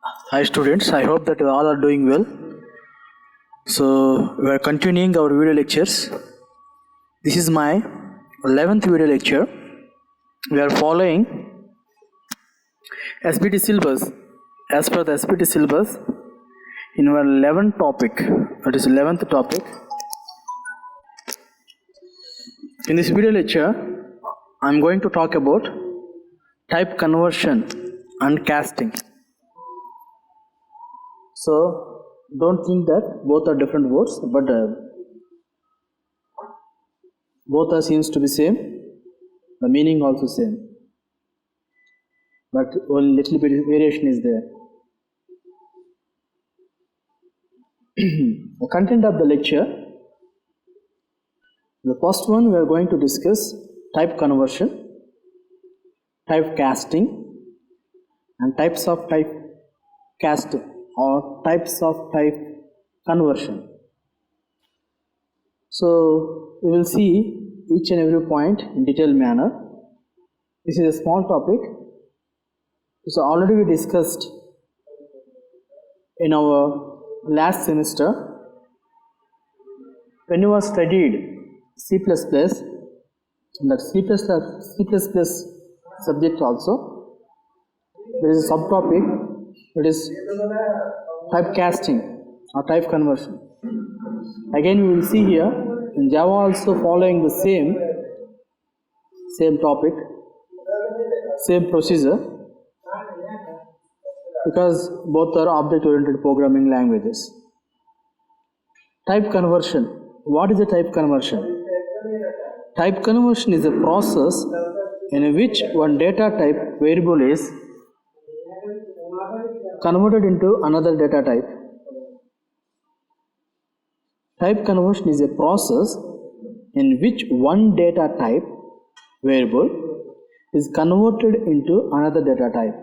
Hi students, I hope that you all are doing well. So we are continuing our video lectures. This is my 11th video lecture. We are following SBT syllabus. As per the SBT syllabus, in our 11th topic, that is 11th topic. In this video lecture, I am going to talk about type conversion and casting. So don't think that both are different words, but both are seems to be same. The meaning also same, but only little bit variation is there. The content of the lecture. The first one we are going to discuss type conversion, type casting, and types of type casting or types of type conversion. So we will see each and every point in detailed manner. This is a small topic. So already we discussed in our last semester when you have studied C++, that C++ subject also, there is a subtopic, it is typecasting or type conversion. Again we will see here in Java also following the same topic, same procedure, because both are object-oriented programming languages. Type conversion. What is a type conversion? Type conversion is a process in which one data type variable is converted into another data type. Type conversion is a process in which one data type variable is converted into another data type.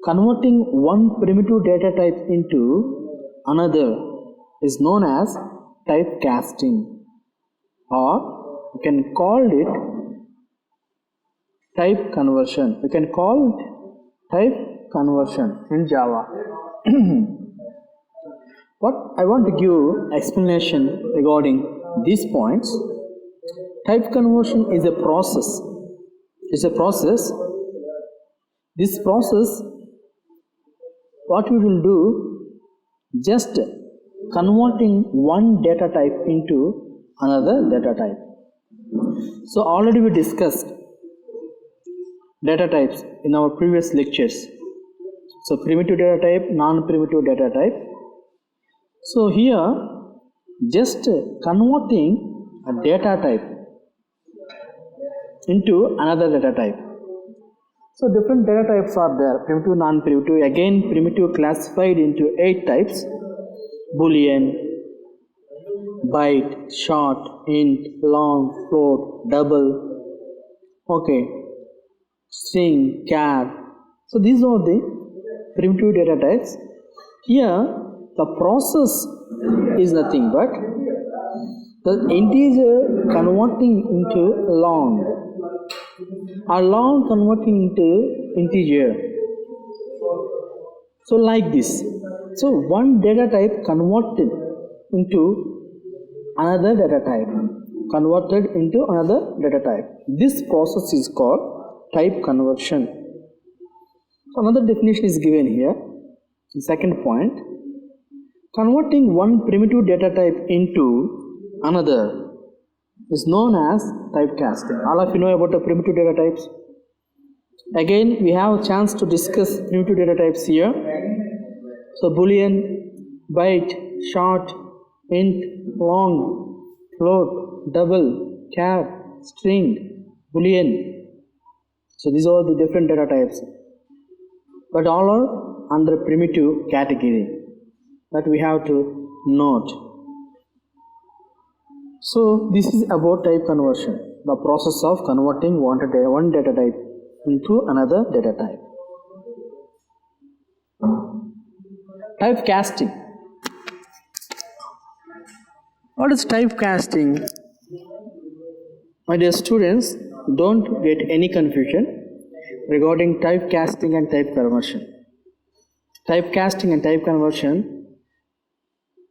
Converting one primitive data type into another is known as typecasting, or you can call it type conversion. We can call it type conversion in Java. What I want to give explanation regarding these points. Type conversion is a process. It's a process. This process, what we will do, just converting one data type into another data type. So already we discussed data types in our previous lectures. So primitive data type, non-primitive data type. So here just converting a data type into another data type. So different data types are there, primitive, non-primitive. Again primitive classified into 8 types: boolean, byte, short, int, long, float, double, string, char. So these are the primitive data types. Here the process is nothing but the integer converting into long, or long converting into integer. So like this. So one data type converted into another data type. Converted into another data type. This process is called type conversion. So another definition is given here. The second point. Converting one primitive data type into another is known as typecasting. All of you know about the primitive data types. Again, we have a chance to discuss primitive data types here. So boolean, byte, short, int, long, float, double, char, string, boolean. So these are the different data types, but all are under primitive category that we have to note. So this is about type conversion, the process of converting one data type into another data type. Typecasting. What is typecasting? My dear students, don't get any confusion regarding typecasting and type conversion. typecasting and type conversion,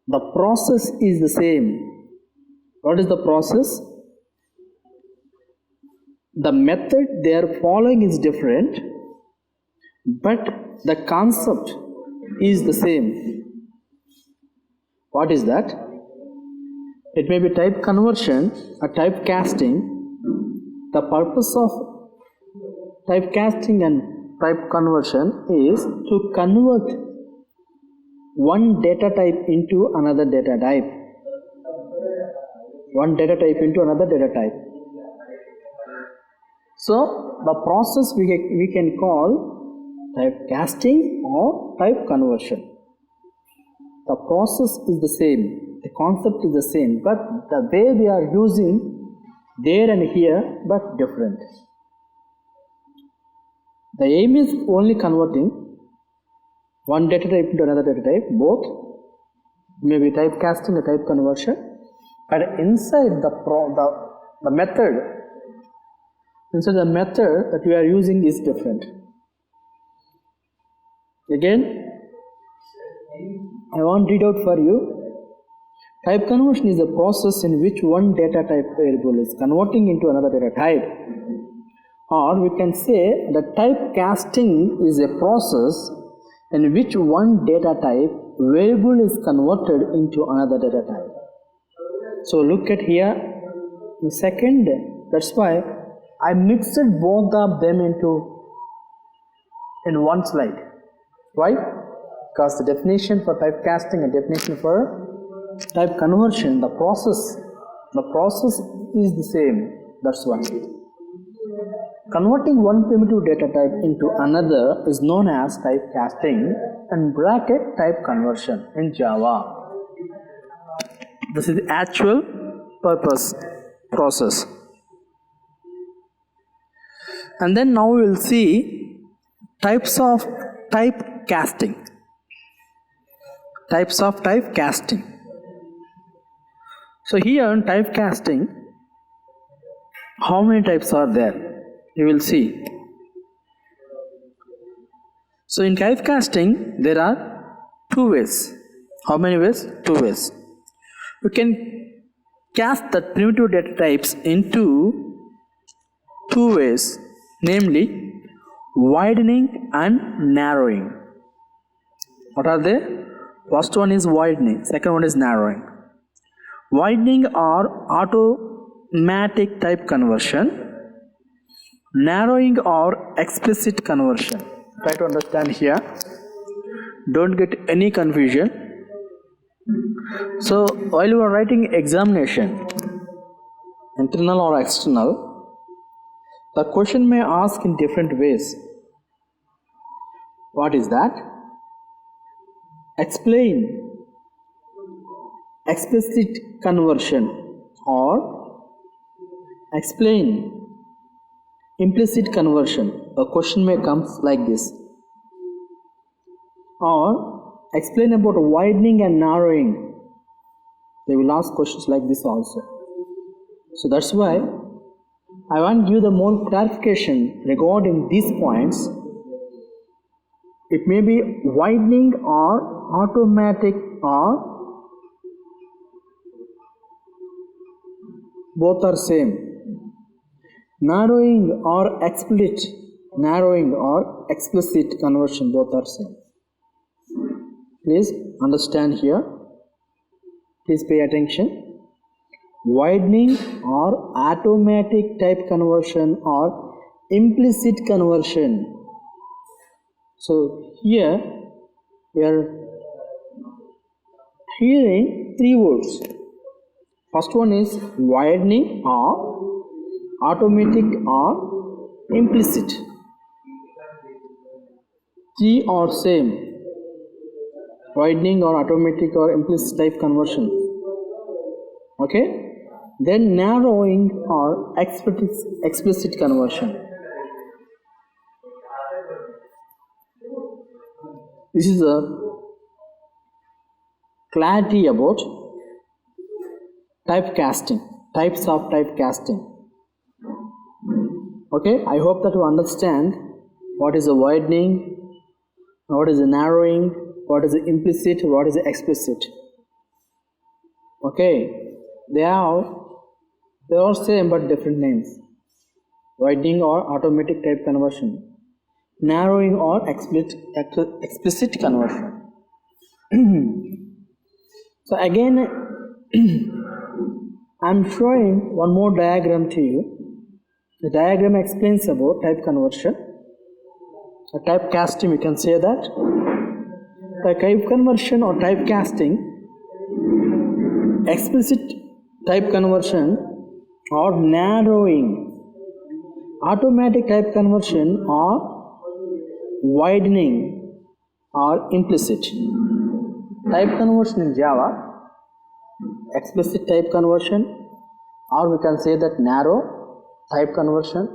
the process is the same. What is the process? The method they are following is different, but the concept is the same. What is that? It may be type conversion or typecasting. The purpose of typecasting and type conversion is to convert one data type into another data type. One data type into another data type. So the process we can call typecasting or type conversion. The process is the same, the concept is the same, but the way we are using there and here but different. The aim is only converting one data type into another data type, both maybe typecasting or type conversion, but inside the method that we are using is different. Again, I want to read out for you. Type conversion is a process in which one data type variable is converting into another data type. Or we can say that typecasting is a process in which one data type variable is converted into another data type. So look at here, in second, that's why I mixed both of them in one slide. Why? Because the definition for typecasting and definition for type conversion, the process is the same. That's why. Converting one primitive data type into another is known as typecasting and bracket type conversion in Java. This is the actual purpose process. And then now we will see types of typecasting. Types of typecasting. So here in typecasting, how many types are there? You will see. So in typecasting, there are two ways. How many ways? Two ways. You can cast the primitive data types into two ways, namely widening and narrowing. What are they? First one is widening, second one is narrowing. Widening or automatic type conversion, narrowing or explicit conversion. Try to understand here, don't get any confusion. So while you are writing examination, internal or external, the question may ask in different ways. What is that? Explain explicit conversion or explain implicit conversion. A question may come like this. Or explain about widening and narrowing. They will ask questions like this also. So that's why I want to give the more clarification regarding these points. It may be widening or automatic or both are same. Narrowing or explicit conversion, both are same. Please understand here. Please pay attention. Widening or automatic type conversion or implicit conversion. So here we are hearing three words. First one is widening or automatic or implicit. Three are same. Widening or automatic or implicit type conversion. Okay? Then narrowing or explicit conversion. This is a clarity about typecasting, types of typecasting. Okay, I hope that you understand what is a widening, what is the narrowing, what is the implicit, what is the explicit. Okay, they are same but different names. Widening or automatic type conversion, narrowing or explicit conversion. So again, I am showing one more diagram to you. The diagram explains about type conversion, or type casting, we can say that. The type conversion or type casting, explicit type conversion or narrowing, automatic type conversion or widening or implicit. Type conversion in Java, explicit type conversion, or we can say that narrow type conversion,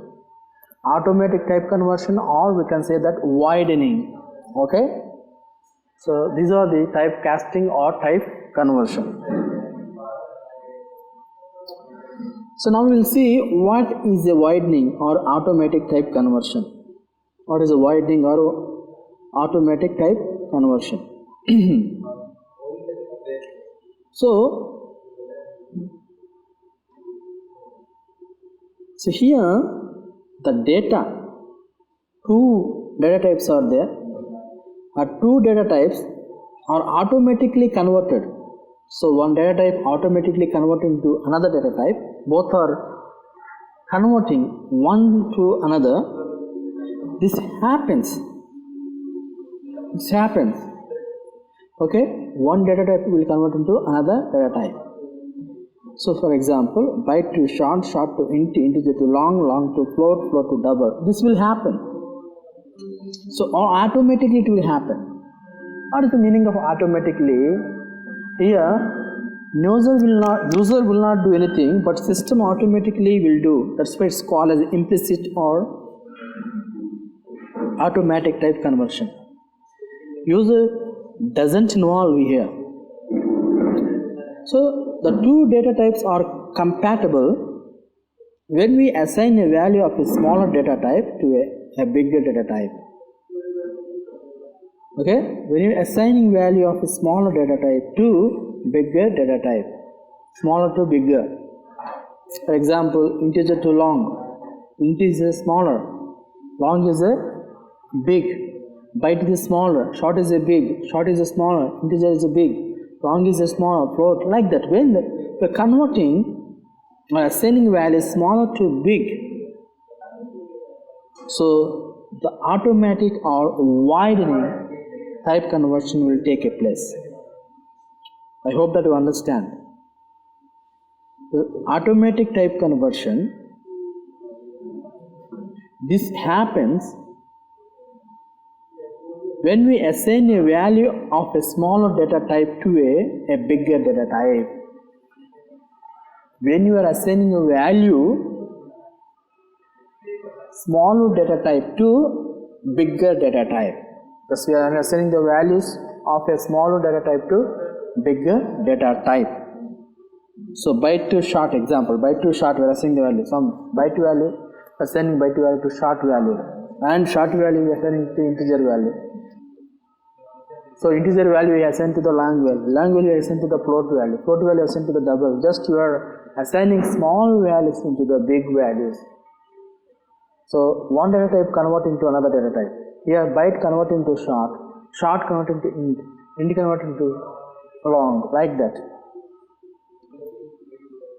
automatic type conversion, or we can say that widening. Okay, so these are the type casting or type conversion. So now we will see what is a widening or automatic type conversion. What is a widening or automatic type conversion? So here the data, two data types are there. Two data types are automatically converted. So one data type automatically converted into another data type. Both are converting one to another. This happens. Okay, one data type will convert into another data type. So for example, byte to short, short to int, integer to long, long to float, float to double. This will happen. So automatically it will happen. What is the meaning of automatically? Here, user will not do anything, but system automatically will do. That's why it's called as implicit or automatic type conversion. User doesn't involve here. So the two data types are compatible when we assign a value of a smaller data type to a bigger data type. Okay, when you are assigning value of a smaller data type to bigger data type, smaller to bigger. For example, integer to long, int is a smaller, long is a big, byte is smaller, short is a big, short is a smaller, integer is a big, long is a smaller, float, like that. When we are converting or assigning values smaller to big, so the automatic or widening type conversion will take a place. I hope that you understand. The automatic type conversion, this happens when we assign a value of a smaller data type to a bigger data type. When you are assigning a value smaller data type to bigger data type. Thus we are assigning the values of a smaller data type to bigger data type. So byte to short example, byte to short we are assigning the value. Some byte value, assigning byte value to short value, and short value we are assigning to integer value. So integer value we assign to the long value we assign to the float value assigned to the double. Just you are assigning small values into the big values. So one data type convert into another data type. Here byte convert into short convert into int convert into long, like that.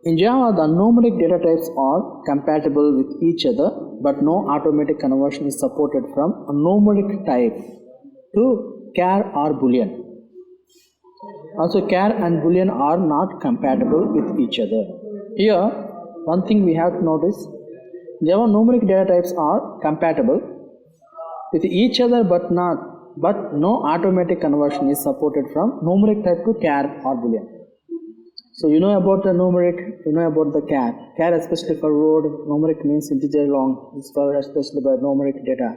In Java, the numeric data types are compatible with each other, but no automatic conversion is supported from a numeric type to char or boolean. Also, char and boolean are not compatible with each other. Here, one thing we have to notice, Java numeric data types are compatible with each other, but no automatic conversion is supported from numeric type to char or boolean. So you know about the numeric, you know about the char. Char especially for word, numeric means integer long, is for especially by numeric data.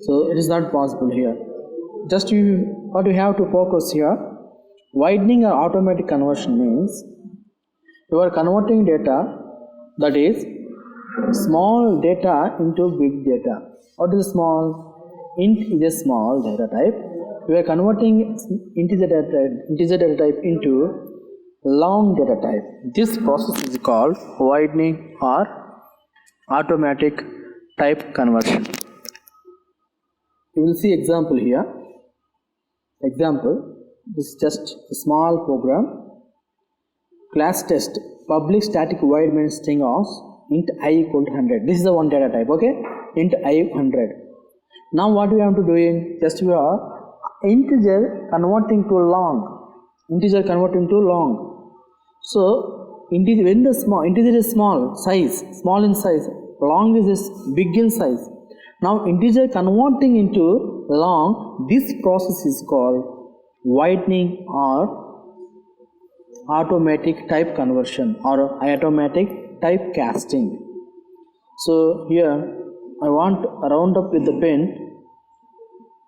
So it is not possible here. Just what you have to focus here, widening or automatic conversion means you are converting data, that is small data into big data. What is small? int is a small data type. We are converting integer data type into long data type. This process is called widening or automatic type conversion. You will see example here. Example, this is just a small program. Class test public static void main string of int I equal to 100. This is the one data type, okay? Int I 100. Now what we have to do in just we are integer converting to long. Integer converting to long. So integer, when the small integer is small size, small in size, long is big in size. Now integer converting into long, this process is called widening or automatic type conversion or automatic type casting. So here I want to round up with the pen.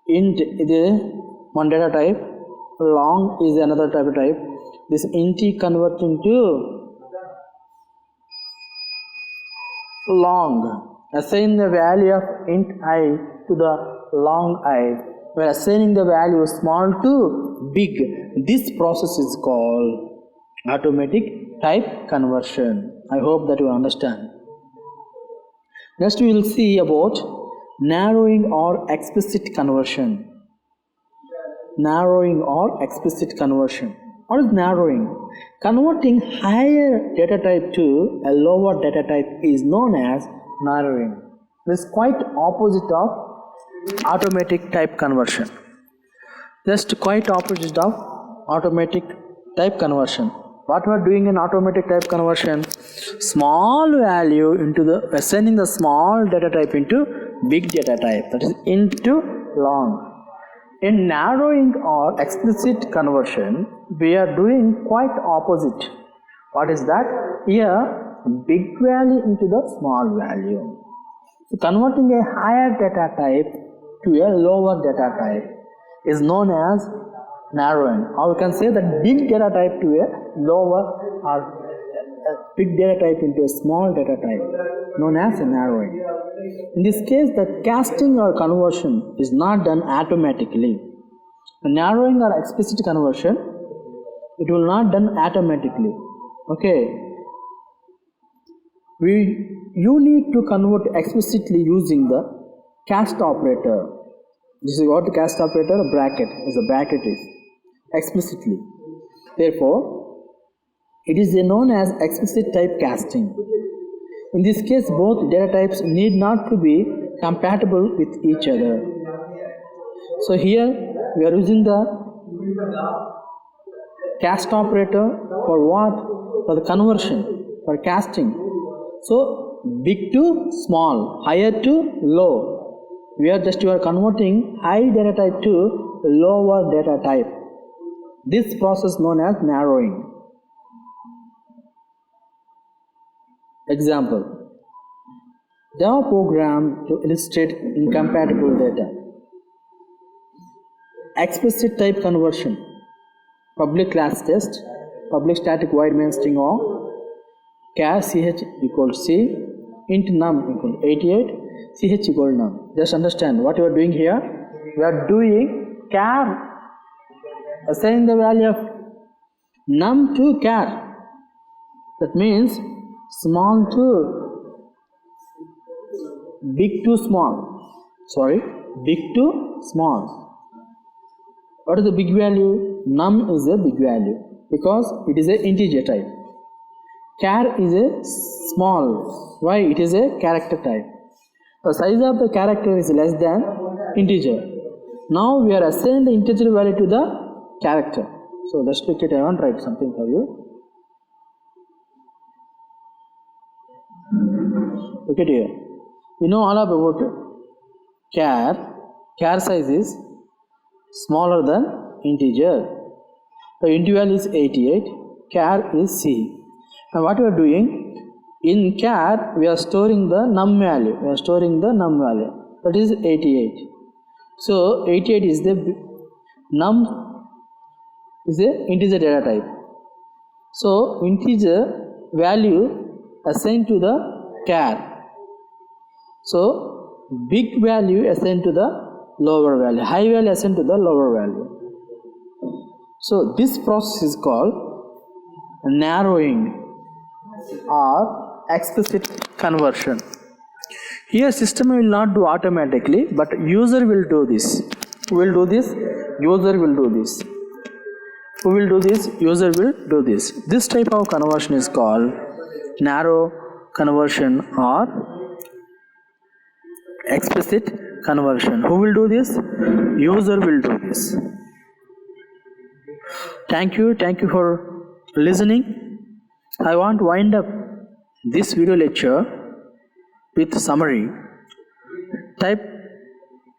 Int is one data type, long is another type. This int converting to long. Assign the value of int I to the long I. We are assigning the value small to big. This process is called automatic type conversion. I hope that you understand. Next we will see about narrowing or explicit conversion. Narrowing or explicit conversion. What is narrowing? Converting higher data type to a lower data type is known as narrowing. This is quite opposite of automatic type conversion. Just quite opposite of automatic type conversion. What we are doing in automatic type conversion? Small value into the assigning the small data type into big data type, that is into long. In narrowing or explicit conversion, we are doing quite opposite. What is that? Here, big value into the small value. So converting a higher data type to a lower data type is known as narrowing. Or we can say that big data type to a lower or big data type into a small data type, known as narrowing. In this case, the casting or conversion is not done automatically. The narrowing or explicit conversion, it will not done automatically. Okay. You need to convert explicitly using the cast operator. This is what the cast operator bracket is. The bracket is explicitly. Therefore, it is known as explicit type casting. In this case, both data types need not to be compatible with each other. So here we are using the cast operator for what? For the conversion, for casting. So big to small, higher to low. We are converting high data type to lower data type. This process known as narrowing. Example. Java program to illustrate incompatible data. Explicit type conversion. Public class test. Public static void main string of char ch equals c, int num equal 88, ch equal num. Just understand what you are doing here. We are doing char, assigning the value of num to char. That means small to big to small. Sorry, big to small. What is the big value? Num is a big value because it is an integer type. Char is a small. Why? It is a character type. The size of the character is less than integer. Now we are assigning the integer value to the character. So let's look at it. I want to write something for you. Look at here. You know all about char. Char size is smaller than integer. The int value is 88. Char is c. Now what we are doing, in char we are storing the num value. We are storing the num value. That is 88. So 88 is the num is a integer data type. So integer value assigned to the char. So big value assigned to the lower value, high value ascend to the lower value. So this process is called narrowing or explicit conversion. Here system will not do automatically, but user will do this. Who will do this? User will do this. Who will do this? User will do this. This type of conversion is called narrow conversion or explicit conversion. Who will do this? User will do this. Thank you for listening. I want to wind up this video lecture with summary. Type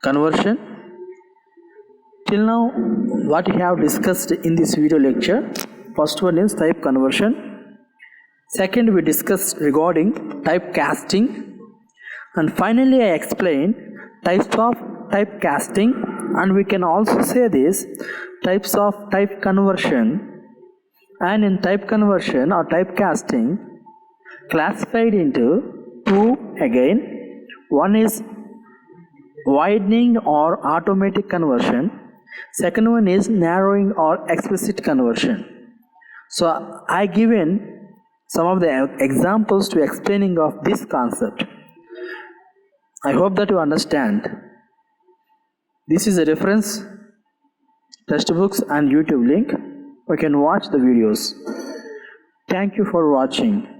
conversion. Till now what we have discussed in this video lecture, first one is type conversion, second we discussed regarding typecasting, and finally I explained types of typecasting, and we can also say this types of type conversion. And in type conversion or typecasting classified into two again. One is widening or automatic conversion, second one is narrowing or explicit conversion. So I given some of the examples to explaining of this concept. I hope that you understand. This is a reference textbooks and YouTube link. You can watch the videos. Thank you for watching.